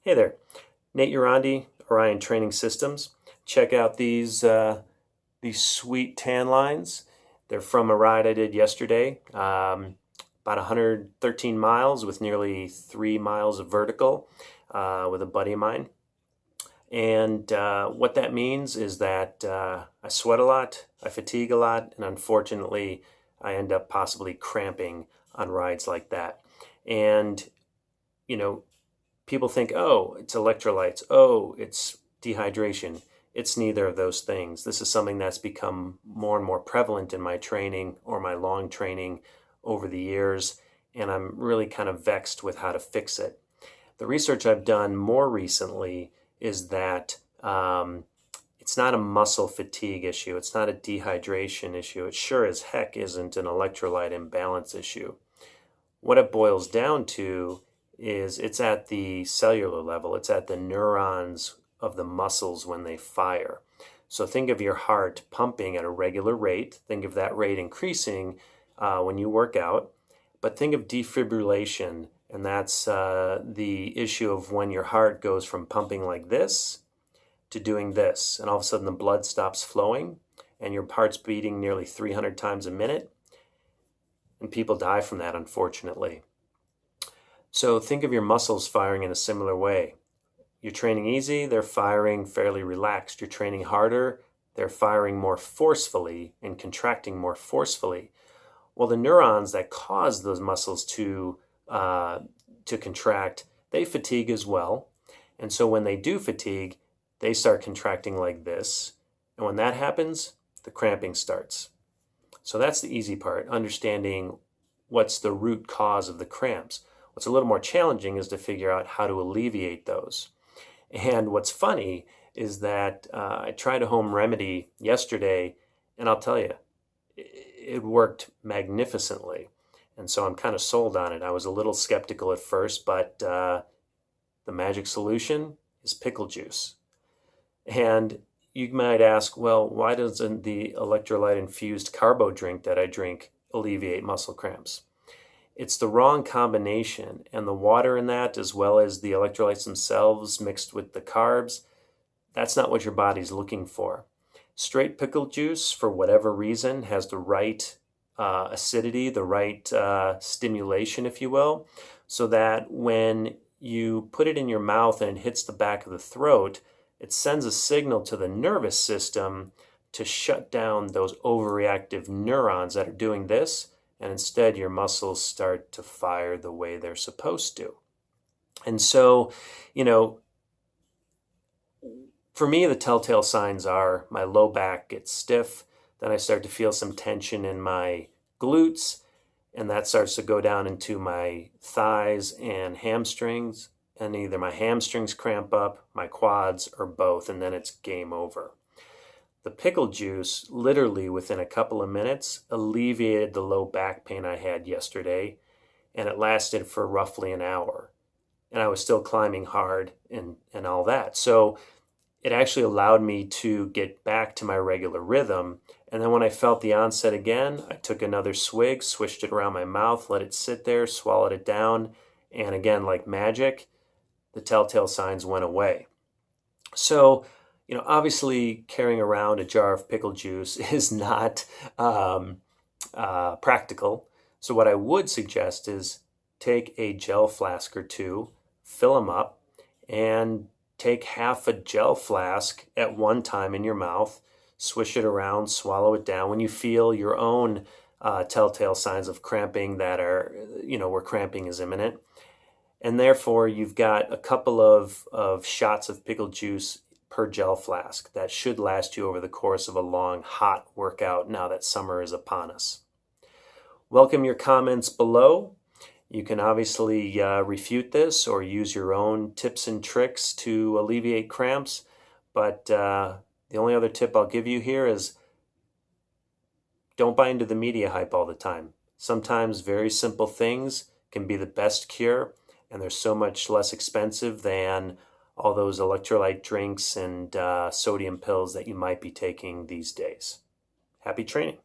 Hey there, Nate Urandi, Orion Training Systems. Check out these sweet tan lines. They're from a ride I did yesterday, about 113 miles with nearly 3 miles of vertical with a buddy of mine. And what that means is that I sweat a lot, I fatigue a lot, and unfortunately, I end up possibly cramping on rides like that. And you know, people think, oh, it's electrolytes, oh, it's dehydration. It's neither of those things. This is something that's become more and more prevalent in my training or my long training over the years, and I'm really kind of vexed with how to fix it. The research I've done more recently is that it's not a muscle fatigue issue. It's not a dehydration issue. It sure as heck isn't an electrolyte imbalance issue. What it boils down to is it's at the cellular level. It's at the neurons of the muscles when they fire. So think of your heart pumping at a regular rate. Think of that rate increasing when you work out. But think of defibrillation, and that's the issue of when your heart goes from pumping like this to doing this, and all of a sudden the blood stops flowing, and your heart's beating nearly 300 times a minute, and people die from that, unfortunately. So think of your muscles firing in a similar way. You're training easy, they're firing fairly relaxed. You're training harder, they're firing more forcefully and contracting more forcefully. Well, the neurons that cause those muscles to contract, they fatigue as well. And so when they do fatigue, they start contracting like this. And when that happens, the cramping starts. So that's the easy part, understanding what's the root cause of the cramps. What's a little more challenging is to figure out how to alleviate those. And what's funny is that I tried a home remedy yesterday, and I'll tell you, it worked magnificently. And so I'm kind of sold on it. I was a little skeptical at first, but the magic solution is pickle juice. And you might ask, well, why doesn't the electrolyte-infused carbo drink that I drink alleviate muscle cramps? It's the wrong combination, and the water in that, as well as the electrolytes themselves mixed with the carbs, that's not what your body's looking for. Straight pickle juice, for whatever reason, has the right acidity, the right stimulation, if you will, so that when you put it in your mouth and it hits the back of the throat, it sends a signal to the nervous system to shut down those overreactive neurons that are doing this, and instead your muscles start to fire the way they're supposed to. And so, for me, the telltale signs are my low back gets stiff, then I start to feel some tension in my glutes, and that starts to go down into my thighs and hamstrings, and either my hamstrings cramp up, my quads, or both, and then it's game over. The pickle juice, literally within a couple of minutes, alleviated the low back pain I had yesterday, and it lasted for roughly an hour. And I was still climbing hard and all that. So it actually allowed me to get back to my regular rhythm. And then when I felt the onset again, I took another swig, swished it around my mouth, let it sit there, swallowed it down, and again, like magic, the telltale signs went away. So, obviously carrying around a jar of pickle juice is not practical. So what I would suggest is take a gel flask or two, fill them up, and take half a gel flask at one time in your mouth, swish it around, swallow it down. When you feel your own telltale signs of cramping that are, where cramping is imminent. And therefore, you've got a couple of shots of pickle juice per gel flask. That should last you over the course of a long, hot workout now that summer is upon us. Welcome your comments below. You can obviously refute this or use your own tips and tricks to alleviate cramps. But the only other tip I'll give you here is don't buy into the media hype all the time. Sometimes very simple things can be the best cure, and they're so much less expensive than all those electrolyte drinks and sodium pills that you might be taking these days. Happy training.